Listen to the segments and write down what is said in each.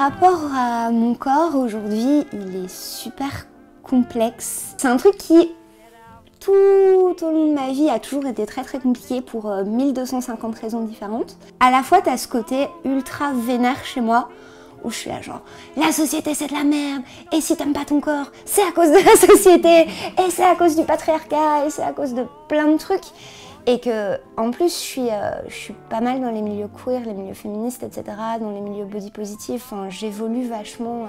rapport à mon corps aujourd'hui, il est super complexe. C'est un truc qui, tout au long de ma vie, a toujours été très compliqué pour 1250 raisons différentes. À la fois, t'as ce côté ultra vénère chez moi, où je suis là genre, la société c'est de la merde, et si t'aimes pas ton corps, c'est à cause de la société, et c'est à cause du patriarcat, et c'est à cause de plein de trucs. Et que, en plus, je suis pas mal dans les milieux queer, les milieux féministes, etc., dans les milieux body positifs. Enfin, j'évolue vachement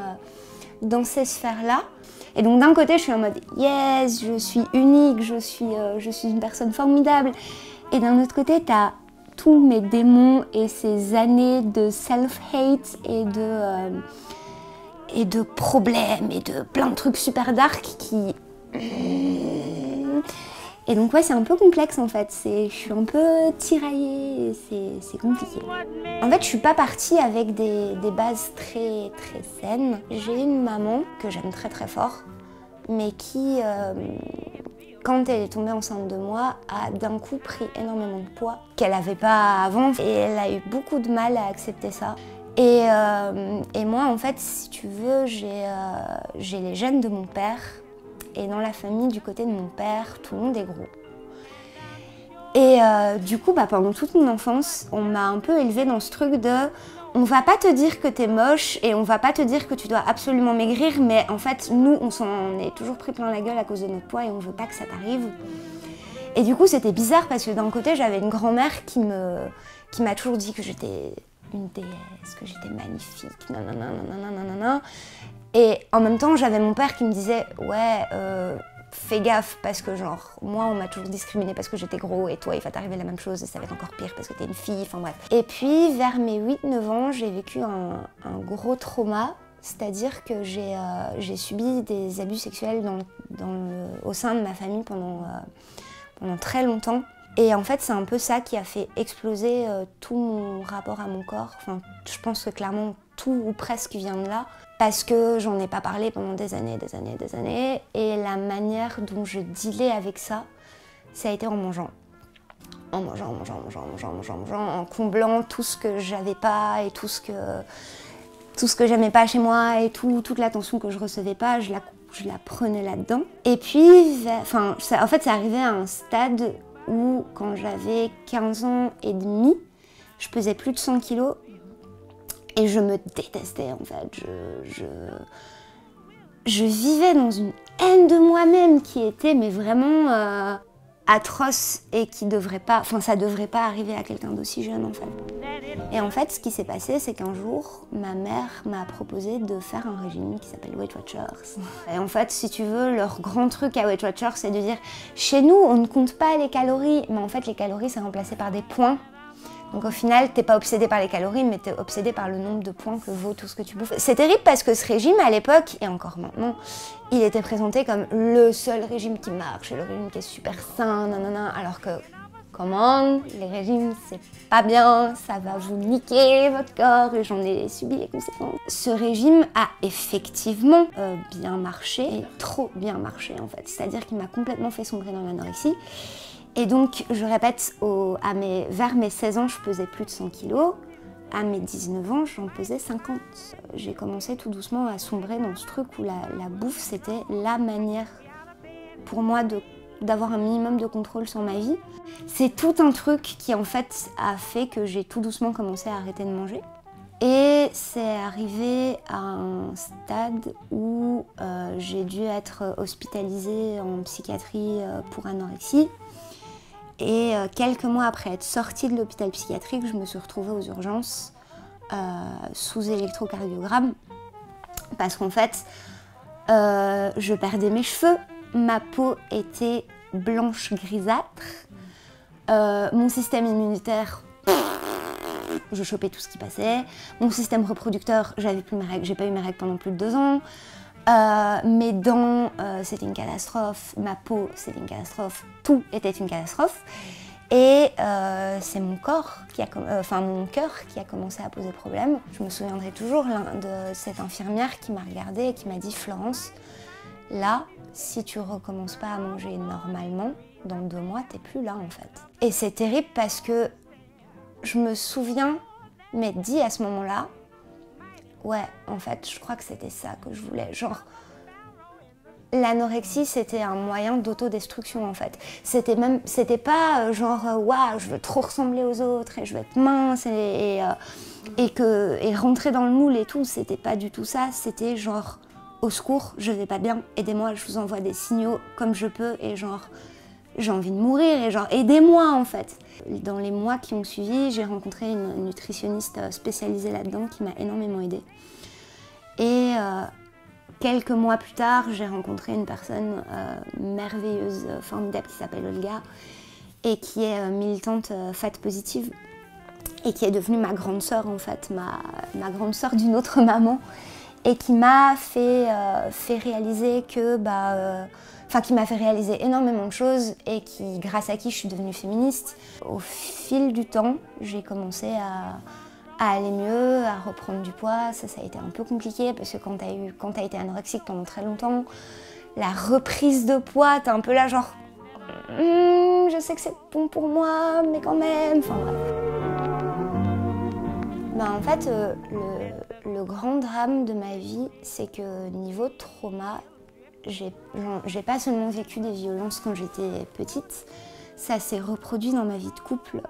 dans ces sphères-là. Et donc, d'un côté, je suis en mode yes, je suis unique, je suis une personne formidable. Et d'un autre côté, t'as tous mes démons et ces années de self-hate et de problèmes et de plein de trucs super dark qui... Et donc ouais, c'est un peu complexe en fait, je suis un peu tiraillée, c'est compliqué. En fait, je suis pas partie avec des bases très saines. J'ai une maman que j'aime très fort, mais qui, quand elle est tombée enceinte de moi, a d'un coup pris énormément de poids qu'elle avait pas avant, et elle a eu beaucoup de mal à accepter ça. Et moi, en fait, si tu veux, j'ai les gènes de mon père. Et dans la famille, du côté de mon père, tout le monde est gros. Et du coup, pendant toute mon enfance, on m'a un peu élevée dans ce truc de on va pas te dire que t'es moche et on va pas te dire que tu dois absolument maigrir, mais en fait, nous, on s'en est toujours pris plein la gueule à cause de notre poids et on veut pas que ça t'arrive. Et du coup, c'était bizarre parce que d'un côté, j'avais une grand-mère qui m'a toujours dit que j'étais une déesse, que j'étais magnifique, nanana. Et en même temps, j'avais mon père qui me disait « Ouais, fais gaffe parce que genre, moi on m'a toujours discriminée parce que j'étais gros et toi il va t'arriver la même chose et ça va être encore pire parce que t'es une fille, enfin bref. » Et puis vers mes 8-9 ans, j'ai vécu un gros trauma, c'est-à-dire que j'ai subi des abus sexuels au sein de ma famille pendant très longtemps. Et en fait, c'est un peu ça qui a fait exploser tout mon rapport à mon corps. Enfin, je pense que clairement tout ou presque vient de là. Parce que j'en ai pas parlé pendant des années. Et la manière dont je dealais avec ça, ça a été en mangeant. En comblant tout ce que j'avais pas et tout ce que j'aimais pas chez moi et toute l'attention que je recevais pas, je la prenais là-dedans. Et puis, en fait, c'est arrivé à un stade où, quand j'avais 15 ans et demi, je pesais plus de 100 kilos. Et je me détestais en fait, je vivais dans une haine de moi-même qui était mais vraiment atroce et qui devrait pas, ça devrait pas arriver à quelqu'un d'aussi jeune en fait. Et en fait, ce qui s'est passé, c'est qu'un jour, ma mère m'a proposé de faire un régime qui s'appelle Weight Watchers. Et en fait, si tu veux, leur grand truc à Weight Watchers, c'est de dire chez nous, on ne compte pas les calories, mais en fait, les calories, c'est remplacé par des points. Donc au final, t'es pas obsédé par les calories, mais t'es obsédé par le nombre de points que vaut tout ce que tu bouffes. C'est terrible parce que ce régime, à l'époque, et encore maintenant, il était présenté comme le seul régime qui marche, le régime qui est super sain, alors que, comment, les régimes, c'est pas bien, ça va vous niquer votre corps, et j'en ai subi les conséquences. Ce régime a effectivement bien marché, et trop bien marché en fait, c'est-à-dire qu'il m'a complètement fait sombrer dans l'anorexie. Et donc, je répète, vers mes 16 ans, je pesais plus de 100 kilos. À mes 19 ans, j'en pesais 50. J'ai commencé tout doucement à sombrer dans ce truc où la bouffe, c'était la manière pour moi d'avoir un minimum de contrôle sur ma vie. C'est tout un truc qui, en fait, a fait que j'ai tout doucement commencé à arrêter de manger. Et c'est arrivé à un stade où j'ai dû être hospitalisée en psychiatrie pour anorexie. Et quelques mois après être sortie de l'hôpital psychiatrique, je me suis retrouvée aux urgences sous électrocardiogramme parce qu'en fait, je perdais mes cheveux, ma peau était blanche grisâtre, mon système immunitaire, je chopais tout ce qui passait, mon système reproducteur, j'avais plus mes règles, j'ai pas eu mes règles pendant plus de 2 ans. Mes dents, c'était une catastrophe, ma peau, c'était une catastrophe, tout était une catastrophe. Et c'est mon corps, mon cœur qui a commencé à poser problème. Je me souviendrai toujours de cette infirmière qui m'a regardée et qui m'a dit « Florence, là, si tu recommences pas à manger normalement, dans 2 mois, t'es plus là en fait. » Et c'est terrible parce que je me souviens m'être dit à ce moment-là, Ouais, en fait, je crois que c'était ça que je voulais. Genre, l'anorexie, c'était un moyen d'autodestruction, en fait. C'était pas genre, waouh, je veux trop ressembler aux autres et je veux être mince et rentrer dans le moule et tout. C'était pas du tout ça. C'était genre, au secours, je vais pas bien, aidez-moi, je vous envoie des signaux comme je peux et genre, j'ai envie de mourir et genre, aidez-moi, en fait. Dans les mois qui ont suivi, j'ai rencontré une nutritionniste spécialisée là-dedans qui m'a énormément aidée. Et quelques mois plus tard, j'ai rencontré une personne merveilleuse, formidable, qui s'appelle Olga, et qui est militante fat positive, et qui est devenue ma grande sœur, en fait, ma grande sœur d'une autre maman, et qui m'a fait réaliser que, qui m'a fait réaliser énormément de choses, et qui, grâce à qui je suis devenue féministe. Au fil du temps, j'ai commencé à aller mieux, à reprendre du poids. Ça a été un peu compliqué parce que quand t'as été anorexique pendant très longtemps, la reprise de poids, t'es un peu là genre je sais que c'est bon pour moi, mais quand même. Enfin bref. En fait, le grand drame de ma vie, c'est que niveau trauma, j'ai pas seulement vécu des violences quand j'étais petite, ça s'est reproduit dans ma vie de couple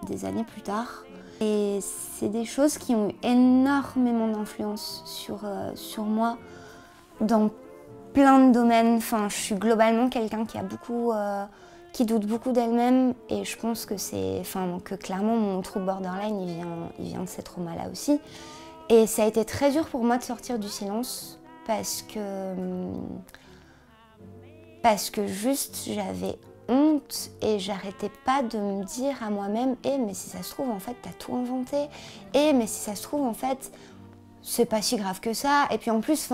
des années plus tard. Et c'est des choses qui ont eu énormément d'influence sur moi dans plein de domaines. Enfin, je suis globalement quelqu'un qui doute beaucoup d'elle-même et je pense que clairement mon trouble borderline il vient de ces traumas-là aussi. Et ça a été très dur pour moi de sortir du silence parce que juste j'avais honte et j'arrêtais pas de me dire à moi-même mais si ça se trouve en fait t'as tout inventé, mais si ça se trouve en fait c'est pas si grave que ça. Et puis en plus,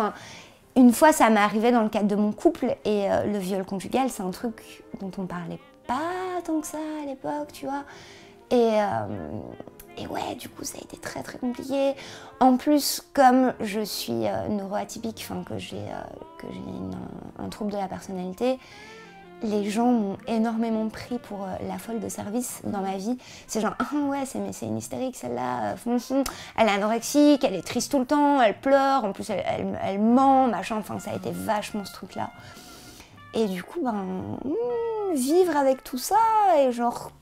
une fois ça m'est arrivé dans le cadre de mon couple et le viol conjugal c'est un truc dont on parlait pas tant que ça à l'époque, tu vois. Et ouais, du coup ça a été très très compliqué. En plus, comme je suis neuroatypique, que j'ai un trouble de la personnalité, les gens m'ont énormément pris pour la folle de service dans ma vie. C'est genre, ah ouais, c'est une hystérique celle-là, elle est anorexique, elle est triste tout le temps, elle pleure, en plus elle ment, machin, ça a été vachement ce truc-là. Et du coup, vivre avec tout ça et genre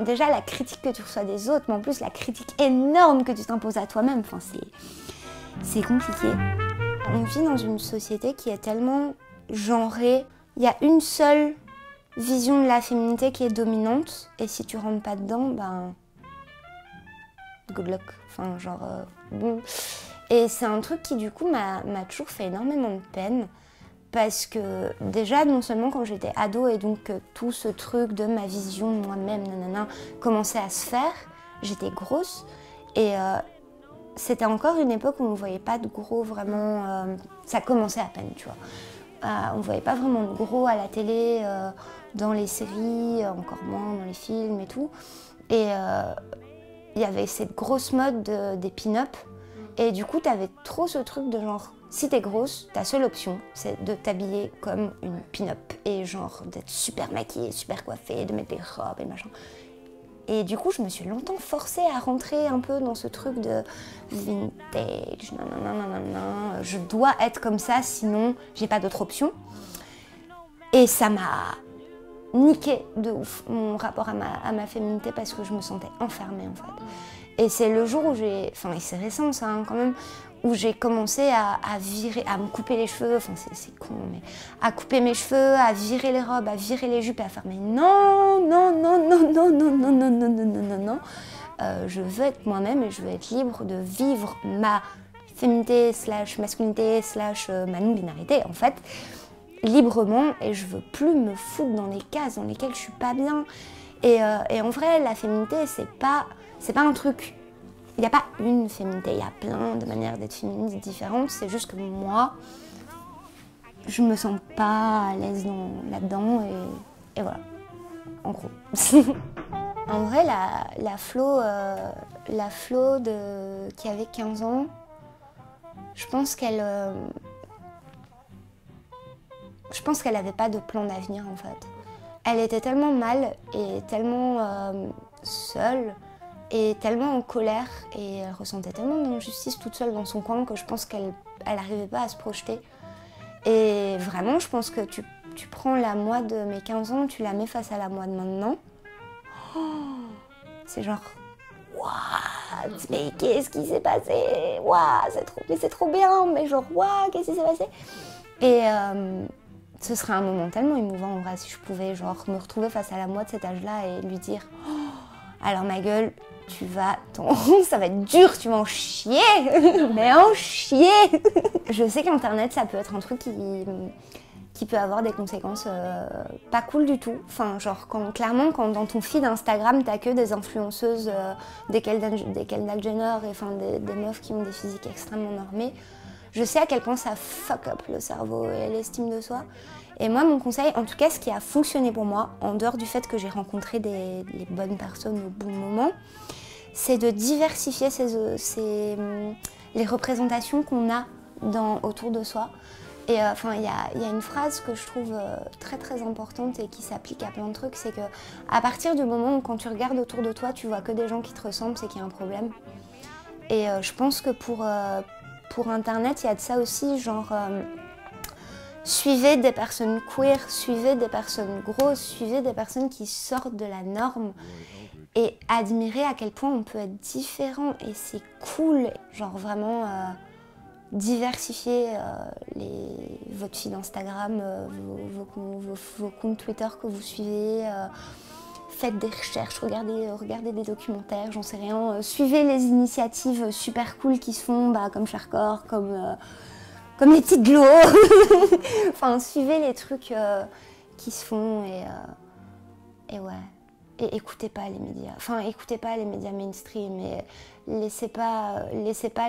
déjà la critique que tu reçois des autres, mais en plus la critique énorme que tu t'imposes à toi-même, c'est compliqué. On vit dans une société qui est tellement genrée. Il y a une seule vision de la féminité qui est dominante, et si tu rentres pas dedans, good luck. Bon. Et c'est un truc qui du coup m'a toujours fait énormément de peine, parce que déjà, non seulement quand j'étais ado, et donc tout ce truc de ma vision de moi-même, commençait à se faire, j'étais grosse, et c'était encore une époque où on ne voyait pas de gros vraiment, ça commençait à peine, tu vois. On ne voyait pas vraiment de gros à la télé, dans les séries, encore moins dans les films et tout. Et il y avait cette grosse mode des pin-up. Et du coup, tu avais trop ce truc de genre, si t'es grosse, ta seule option, c'est de t'habiller comme une pin-up. Et genre, d'être super maquillée, super coiffée, de mettre des robes et machin. Et du coup, je me suis longtemps forcée à rentrer un peu dans ce truc de vintage, je dois être comme ça, sinon j'ai pas d'autre option. Et ça m'a niqué de ouf mon rapport à ma féminité, parce que je me sentais enfermée en fait. Et c'est le jour où et c'est récent ça quand même, où j'ai commencé à me couper les cheveux, c'est con, mais à couper mes cheveux, à virer les robes, à virer les jupes et à faire non, je veux être moi-même et je veux être libre de vivre ma féminité / masculinité / ma non-binarité en fait, librement, et je veux plus me foutre dans les cases dans lesquelles je suis pas bien. Et en vrai, la féminité, c'est pas un truc. Il n'y a pas une féminité, il y a plein de manières d'être féministe différentes. C'est juste que moi, je me sens pas à l'aise là-dedans et voilà, en gros. En vrai, la Flo qui avait 15 ans, je pense qu'elle n'avait pas de plan d'avenir en fait. Elle était tellement mal et tellement seule est tellement en colère et elle ressentait tellement d'injustice toute seule dans son coin que je pense qu'elle n'arrivait pas à se projeter. Et vraiment, je pense que tu prends la moi de mes 15 ans, tu la mets face à la moi de maintenant. Oh, c'est genre, what? Mais qu'est-ce qui s'est passé? Waouh, c'est trop bien, mais genre, waouh, qu'est-ce qui s'est passé? Et ce serait un moment tellement émouvant en vrai si je pouvais genre me retrouver face à la moi de cet âge-là et lui dire oh, alors ma gueule, ça va être dur, tu vas en chier, mais en chier. Je sais qu'Internet ça peut être un truc qui peut avoir des conséquences pas cool du tout. Enfin, genre, clairement, quand dans ton feed Instagram, t'as que des influenceuses, des Kendall Jenner, et enfin, des meufs qui ont des physiques extrêmement normées, je sais à quel point ça fuck up le cerveau et l'estime de soi. Et moi, mon conseil, en tout cas, ce qui a fonctionné pour moi, en dehors du fait que j'ai rencontré les bonnes personnes au bon moment, c'est de diversifier les représentations qu'on a autour de soi. Et enfin, il y a une phrase que je trouve très très importante et qui s'applique à plein de trucs, c'est que à partir du moment où quand tu regardes autour de toi, tu vois que des gens qui te ressemblent, c'est qu'il y a un problème. Et je pense que pour Internet, il y a de ça aussi, genre suivez des personnes queer, suivez des personnes grosses, suivez des personnes qui sortent de la norme et admirez à quel point on peut être différent et c'est cool, genre vraiment diversifier votre feed Instagram, vos comptes Twitter que vous suivez, faites des recherches, regardez des documentaires, j'en sais rien, suivez les initiatives super cool qui se font, comme Cherkor, comme les petites glows, enfin suivez les trucs qui se font et ouais. Et écoutez pas les médias, mainstream et laissez pas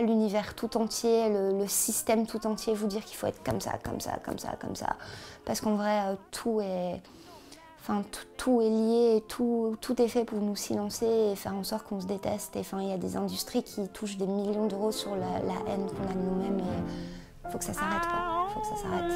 l'univers tout entier, le système tout entier vous dire qu'il faut être comme ça. Parce qu'en vrai, tout est lié, tout est fait pour nous silencer et faire en sorte qu'on se déteste. Et il y a des industries qui touchent des millions d'euros sur la haine qu'on a de nous-mêmes et faut que ça s'arrête quoi, faut que ça s'arrête.